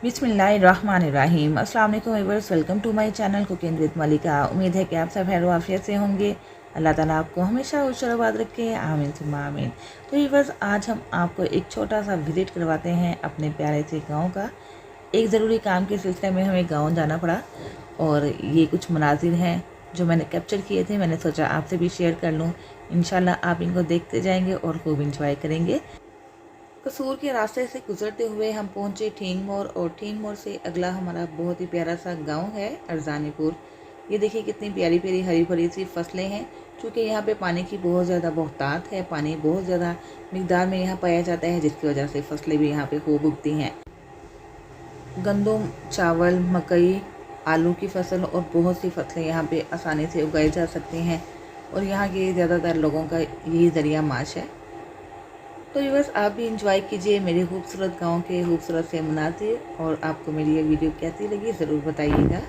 बिस्मिल्लाहिर्रहमानिर्रहीम। अस्सलाम वालेकुम viewers, welcome to my channel cooking with Malika. उम्मीद है कि आप सब खैर आफियत से होंगे। अल्लाह ताला आपको हमेशा खुशरबाद रखे, आमीन सुम्मा आमीन। तो व्यूअर्स, आज हम आपको एक छोटा सा विज़िट करवाते हैं अपने प्यारे से गांव का। एक ज़रूरी काम के सिलसिले में हमें गांव जाना पड़ा और ये कुछ मनाजिर हैं जो मैंने कैप्चर किए थे। मैंने सोचा आपसे भी शेयर कर लूँ। इंशाल्लाह आप इनको देखते जाएंगे और खूब इंजॉय करेंगे। कसूर के रास्ते से गुजरते हुए हम पहुंचे ठीन मोड़ और ठीन मोड़ से अगला हमारा बहुत ही प्यारा सा गांव है अरजानीपुर। ये देखिए कितनी प्यारी प्यारी हरी भरी सी फसलें हैं। क्योंकि यहाँ पे पानी की बहुत ज़्यादा बहुतात है, पानी बहुत ज़्यादा मिकदार में यहाँ पाया जाता है, जिसकी वजह से फसलें भी यहाँ पे खूब उगती हैं। गंदम, चावल, मकई, आलू की फसल और बहुत सी फसलें यहाँ पे आसानी से उगाई जा सकती हैं और यहाँ के ज़्यादातर लोगों का यही ज़रिया माश है। तो व्यूअर्स, आप भी इंजॉय कीजिए मेरे खूबसूरत गांव के खूबसूरत से मनाजिर। और आपको मेरी ये वीडियो कैसी लगी ज़रूर बताइएगा।